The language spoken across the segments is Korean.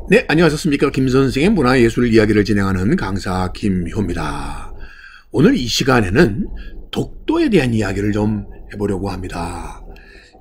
네, 안녕하셨습니까? 김선생의 문화예술 이야기를 진행하는 강사 김효입니다. 오늘 이 시간에는 독도에 대한 이야기를 좀 해보려고 합니다.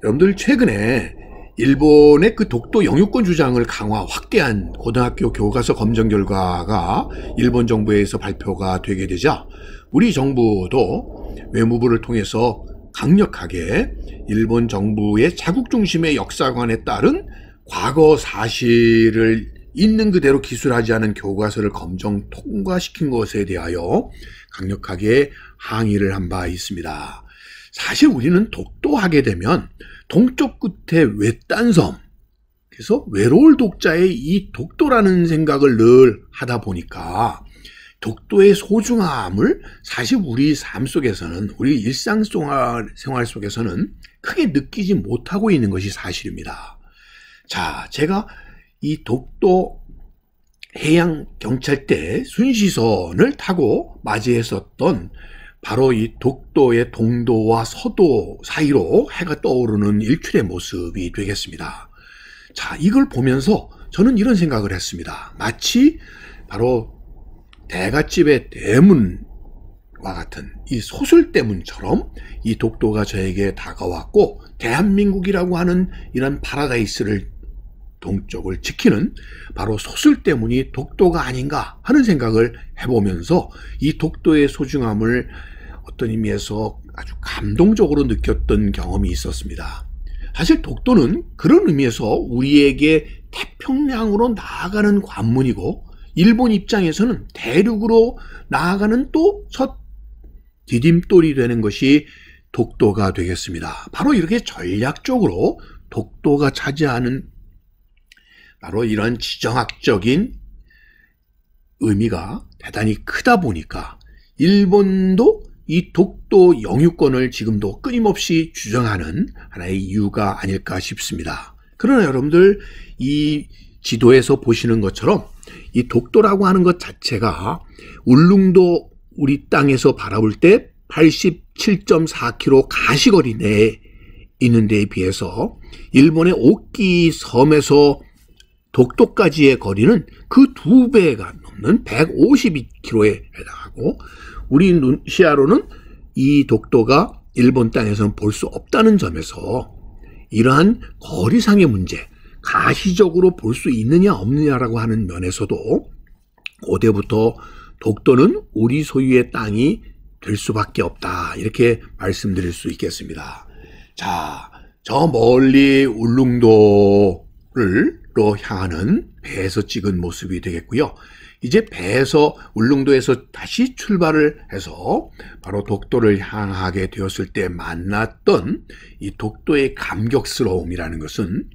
여러분들 최근에 일본의 그 독도 영유권 주장을 강화 확대한 고등학교 교과서 검정 결과가 일본 정부에서 발표가 되게 되자 우리 정부도 외무부를 통해서 강력하게 일본 정부의 자국 중심의 역사관에 따른 과거 사실을 있는 그대로 기술하지 않은 교과서를 검정 통과시킨 것에 대하여 강력하게 항의를 한 바 있습니다. 사실 우리는 독도하게 되면 동쪽 끝에 외딴섬, 그래서 외로울 독자의 이 독도라는 생각을 늘 하다 보니까 독도의 소중함을 사실 우리 삶 속에서는, 우리 일상생활 속에서는 크게 느끼지 못하고 있는 것이 사실입니다. 자, 제가 이 독도 해양경찰대 순시선을 타고 맞이했었던 바로 이 독도의 동도와 서도 사이로 해가 떠오르는 일출의 모습이 되겠습니다. 자, 이걸 보면서 저는 이런 생각을 했습니다. 마치 바로 대갓집의 대문과 같은 이 소설대문처럼 이 독도가 저에게 다가왔고, 대한민국이라고 하는 이런 파라다이스를 동쪽을 지키는 바로 소설대문이 독도가 아닌가 하는 생각을 해보면서 이 독도의 소중함을 어떤 의미에서 아주 감동적으로 느꼈던 경험이 있었습니다. 사실 독도는 그런 의미에서 우리에게 태평양으로 나아가는 관문이고, 일본 입장에서는 대륙으로 나아가는 또 첫 디딤돌이 되는 것이 독도가 되겠습니다. 바로 이렇게 전략적으로 독도가 차지하는 바로 이런 지정학적인 의미가 대단히 크다 보니까 일본도 이 독도 영유권을 지금도 끊임없이 주장하는 하나의 이유가 아닐까 싶습니다. 그러나 여러분들 이 지도에서 보시는 것처럼 이 독도라고 하는 것 자체가 울릉도 우리 땅에서 바라볼 때 87.4km 가시거리 내에 있는 데에 비해서 일본의 오키 섬에서 독도까지의 거리는 그 2배가 넘는 152km에 해당하고, 우리 시야로는 이 독도가 일본 땅에서는 볼 수 없다는 점에서 이러한 거리상의 문제, 가시적으로 볼 수 있느냐 없느냐라고 하는 면에서도 고대부터 독도는 우리 소유의 땅이 될 수밖에 없다, 이렇게 말씀드릴 수 있겠습니다. 자, 저 멀리 울릉도를 향하는 배에서 찍은 모습이 되겠고요. 이제 배에서 울릉도에서 다시 출발을 해서 바로 독도를 향하게 되었을 때 만났던 이 독도의 감격스러움이라는 것은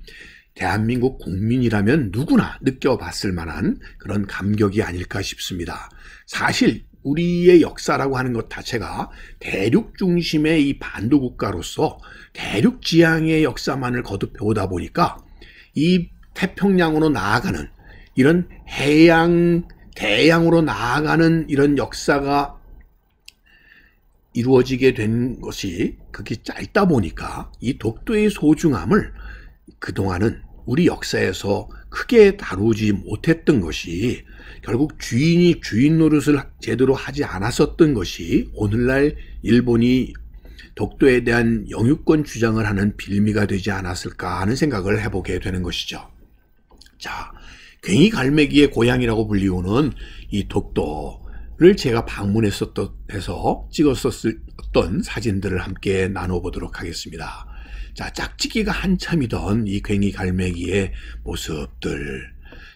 대한민국 국민이라면 누구나 느껴봤을 만한 그런 감격이 아닐까 싶습니다. 사실 우리의 역사라고 하는 것 자체가 대륙 중심의 이 반도 국가로서 대륙 지향의 역사만을 거듭해오다 보니까 이 태평양으로 나아가는 이런 대양으로 나아가는 이런 역사가 이루어지게 된 것이 그렇게 짧다 보니까 이 독도의 소중함을 그동안은 우리 역사에서 크게 다루지 못했던 것이, 결국 주인이 주인 노릇을 제대로 하지 않았었던 것이 오늘날 일본이 독도에 대한 영유권 주장을 하는 빌미가 되지 않았을까 하는 생각을 해보게 되는 것이죠. 자, 괭이갈매기의 고향이라고 불리우는 이 독도를 제가 방문해서 찍었었던 사진들을 함께 나눠보도록 하겠습니다. 자, 짝짓기가 한참이던 이 괭이갈매기의 모습들.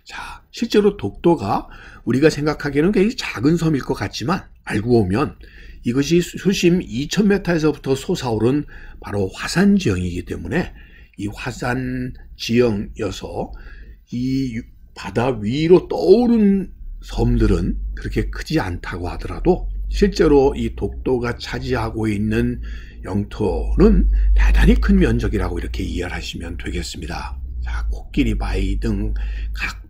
자, 실제로 독도가 우리가 생각하기에는 굉장히 작은 섬일 것 같지만 알고 보면 이것이 수심 2000m에서부터 솟아오른 바로 화산 지형이기 때문에 이 화산 지형이어서 이 바다 위로 떠오른 섬들은 그렇게 크지 않다고 하더라도 실제로 이 독도가 차지하고 있는 영토는 대단히 큰 면적이라고 이렇게 이해를 하시면 되겠습니다. 자, 코끼리 바위 등 각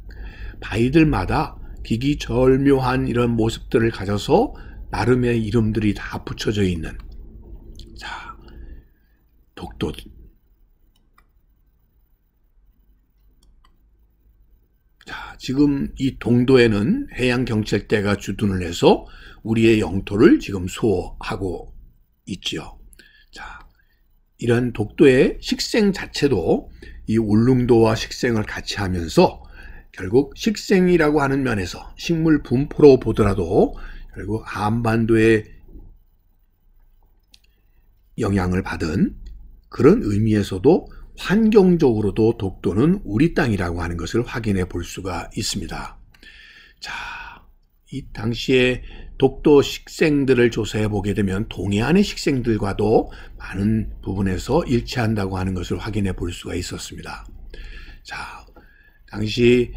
바위들마다 기기절묘한 이런 모습들을 가져서 나름의 이름들이 다 붙여져 있는, 자, 독도 자, 지금 이 동도에는 해양경찰대가 주둔을 해서 우리의 영토를 지금 수호하고 있지요. 자, 이런 독도의 식생 자체도 이 울릉도와 식생을 같이 하면서 결국 식생이라고 하는 면에서 식물 분포로 보더라도 결국 한반도의 영향을 받은 그런 의미에서도 환경적으로도 독도는 우리 땅이라고 하는 것을 확인해 볼 수가 있습니다. 자, 이 당시에 독도 식생들을 조사해 보게 되면 동해안의 식생들과도 많은 부분에서 일치한다고 하는 것을 확인해 볼 수가 있었습니다. 자, 당시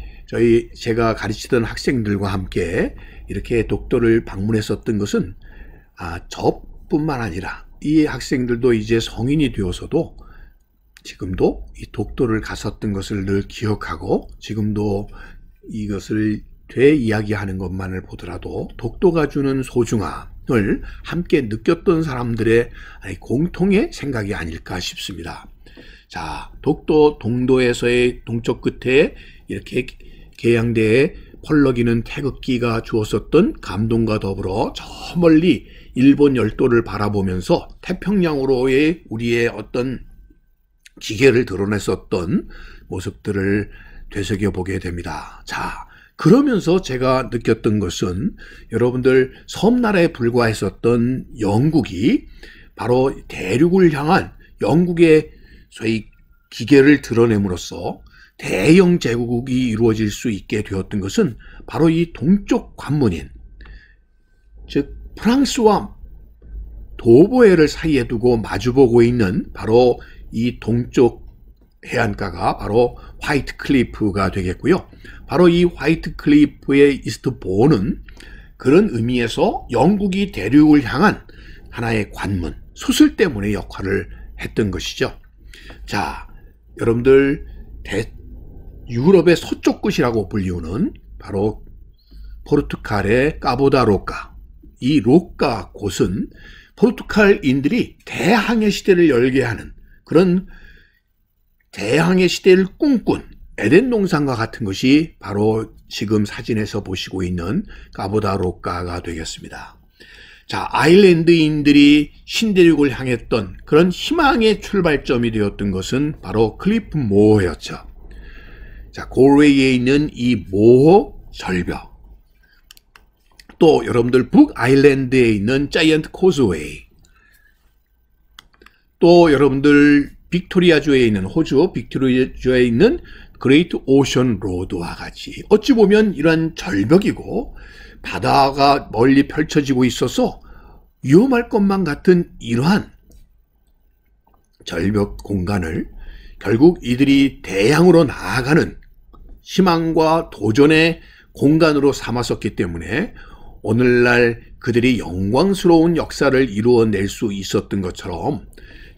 제가 가르치던 학생들과 함께 이렇게 독도를 방문했었던 것은 저뿐만 아니라 이 학생들도 이제 성인이 되어서도 지금도 이 독도를 갔었던 것을 늘 기억하고 지금도 이것을 되이야기하는 것만을 보더라도 독도가 주는 소중함을 함께 느꼈던 사람들의 공통의 생각이 아닐까 싶습니다. 자, 독도 동도에서의 동쪽 끝에 이렇게 계양대에 펄럭이는 태극기가 주었었던 감동과 더불어 저 멀리 일본 열도를 바라보면서 태평양으로의 우리의 어떤 기계를 드러냈었던 모습들을 되새겨보게 됩니다. 자, 그러면서 제가 느꼈던 것은 여러분들 섬나라에 불과했었던 영국이 바로 대륙을 향한 영국의 소위 기계를 드러냄으로써 대영 제국이 이루어질 수 있게 되었던 것은 바로 이 동쪽 관문인, 즉 프랑스와 도보해를 사이에 두고 마주보고 있는 바로 이 동쪽 해안가가 바로 화이트 클리프가 되겠고요. 바로 이 화이트 클리프의 이스트보는 그런 의미에서 영국이 대륙을 향한 하나의 관문, 수술 때문에 역할을 했던 것이죠. 자, 여러분들 유럽의 서쪽 끝이라고 불리우는 바로 포르투갈의 까보다 로카, 이 로카 곳은 포르투갈인들이 대항해 시대를 열게 하는 그런 대항해 시대를 꿈꾼 에덴 동산과 같은 것이 바로 지금 사진에서 보시고 있는 까보다 로카가 되겠습니다. 자, 아일랜드인들이 신대륙을 향했던 그런 희망의 출발점이 되었던 것은 바로 클리프 모어였죠. 자, 골웨이에 있는 이 모어 절벽, 또 여러분들 북아일랜드에 있는 자이언트 코즈웨이, 또 여러분들 빅토리아주에 있는 호주 빅토리아주에 있는 그레이트 오션 로드와 같이 어찌 보면 이러한 절벽이고 바다가 멀리 펼쳐지고 있어서 위험할 것만 같은 이러한 절벽 공간을 결국 이들이 대양으로 나아가는 희망과 도전의 공간으로 삼았었기 때문에 오늘날 그들이 영광스러운 역사를 이루어낼 수 있었던 것처럼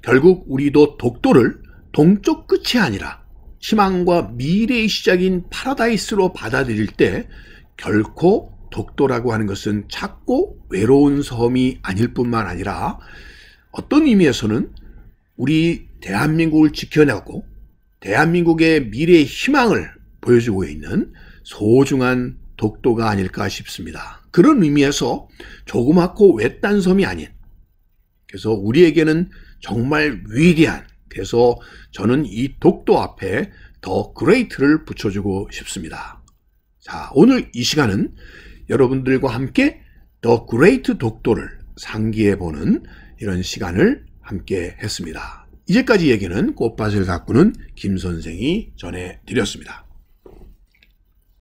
결국 우리도 독도를 동쪽 끝이 아니라 희망과 미래의 시작인 파라다이스로 받아들일 때 결코 독도라고 하는 것은 작고 외로운 섬이 아닐 뿐만 아니라 어떤 의미에서는 우리 대한민국을 지켜내고 대한민국의 미래의 희망을 보여주고 있는 소중한 독도가 아닐까 싶습니다. 그런 의미에서 조그맣고 외딴 섬이 아닌, 그래서 우리에게는 정말 위대한, 그래서 저는 이 독도 앞에 더 그레이트를 붙여주고 싶습니다. 자, 오늘 이 시간은 여러분들과 함께 더 그레이트 독도를 상기해보는 이런 시간을 함께 했습니다. 이제까지 얘기는 꽃밭을 가꾸는 김 선생이 전해드렸습니다.